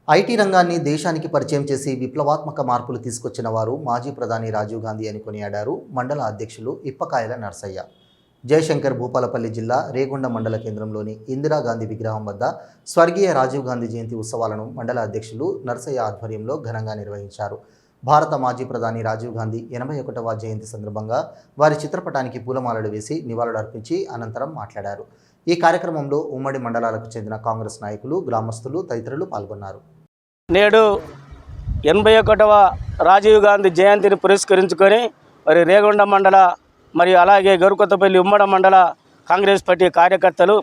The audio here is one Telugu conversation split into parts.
ఐటీ రంగాన్ని దేశానికి పరిచయం చేసి విప్లవాత్మక మార్పులు తీసుకొచ్చిన వారు మాజీ ప్రధాని రాజీవ్ గాంధీ అని కొనియాడారు మండల అధ్యక్షులు ఇప్పకాయల నర్సయ్య. జయశంకర్ భూపాలపల్లి జిల్లా రేగొండ మండల కేంద్రంలోని ఇందిరాగాంధీ విగ్రహం వద్ద స్వర్గీయ రాజీవ్ గాంధీ జయంతి ఉత్సవాలను మండల అధ్యక్షులు నర్సయ్య ఆధ్వర్యంలో ఘనంగా నిర్వహించారు. భారత మాజీ ప్రధాని రాజీవ్ గాంధీ 81వ జయంతి సందర్భంగా వారి చిత్రపటానికి పూలమాలలు వేసి నివాళులర్పించి అనంతరం మాట్లాడారు. ఈ కార్యక్రమంలో ఉమ్మడి మండలాలకు చెందిన కాంగ్రెస్ నాయకులు, గ్రామస్తులు తదితరులు పాల్గొన్నారు. నేడు 81వ రాజీవ్ గాంధీ జయంతిని పురస్కరించుకొని రేగొండ మండల మరియు అలాగే గరుకొత్తపల్లి ఉమ్మడి మండల కాంగ్రెస్ పార్టీ కార్యకర్తలు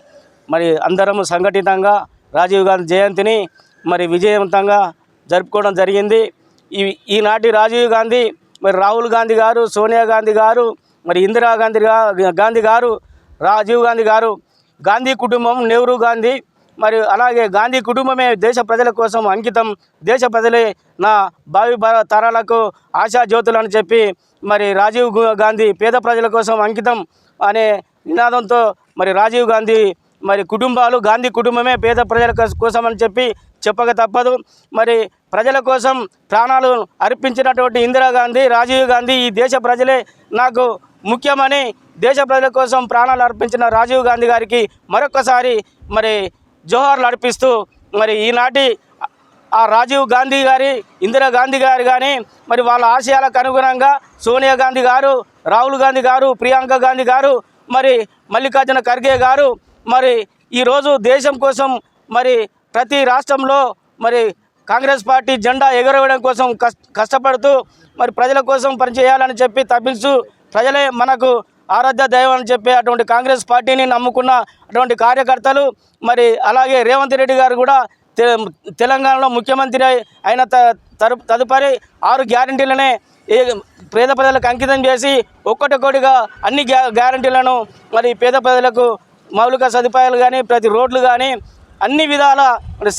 అందరము సంఘటితంగా రాజీవ్ గాంధీ జయంతిని విజయవంతంగా జరుపుకోవడం జరిగింది. ఈనాటి రాజీవ్ గాంధీ రాహుల్ గాంధీ గారు, సోనియా గాంధీ గారు, ఇందిరా గాంధీ గారు, రాజీవ్ గాంధీ గారు, గాంధీ కుటుంబం, నెహ్రూ గాంధీ అలాగే గాంధీ కుటుంబమే దేశ ప్రజల కోసం అంకితం, దేశ ప్రజలే నా భావి తరాలకు ఆశా జ్యోతులు అని చెప్పి రాజీవ్ గాంధీ పేద ప్రజల కోసం అంకితం అనే నినాదంతో రాజీవ్ గాంధీ కుటుంబాలు, గాంధీ కుటుంబమే పేద ప్రజల కోసం అని చెప్పి చెప్పక తప్పదు. ప్రజల కోసం ప్రాణాలు అర్పించినటువంటి ఇందిరాగాంధీ, రాజీవ్ గాంధీ ఈ దేశ ప్రజలే నాకు ముఖ్యమని దేశ ప్రజల కోసం ప్రాణాలు అర్పించిన రాజీవ్ గాంధీ గారికి మరొకసారి జోహార్లు అర్పిస్తూ ఈనాటి ఆ రాజీవ్ గాంధీ గారి, ఇందిరా గాంధీ గారు కానీ వాళ్ళ ఆశయాలకు అనుగుణంగా సోనియా గాంధీ గారు, రాహుల్ గాంధీ గారు, ప్రియాంక గాంధీ గారు, మల్లికార్జున ఖర్గే గారు ఈరోజు దేశం కోసం ప్రతి రాష్ట్రంలో కాంగ్రెస్ పార్టీ జెండా ఎగరవేయడం కోసం కష్టపడుతూ ప్రజల కోసం పనిచేయాలని చెప్పి తప్పించు ప్రజలే మనకు ఆరాధ్య దైవం అని చెప్పి అటువంటి కాంగ్రెస్ పార్టీని నమ్ముకున్న అటువంటి కార్యకర్తలు అలాగే రేవంత్ రెడ్డి గారు కూడా తెలంగాణలో ముఖ్యమంత్రి అయిన తదుపరి 6 గ్యారంటీలనే పేద ప్రజలకు అంకితం చేసి ఒక్కొక్కటిగా అన్ని గ్యారంటీలను పేద ప్రజలకు మౌలిక సదుపాయాలు కానీ, ప్రతి రోడ్లు కానీ అన్ని విధాల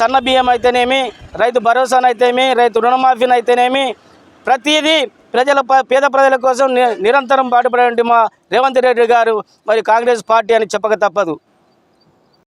సన్న బియ్యం అయితేనేమి, రైతు భరోసానైతేనేమి, రైతు రుణమాఫీని అయితేనేమి ప్రతిదీ పేద ప్రజల కోసం నిరంతరం పాటుపడే మా రేవంత్ రెడ్డి గారు కాంగ్రెస్ పార్టీ అని చెప్పక తప్పదు.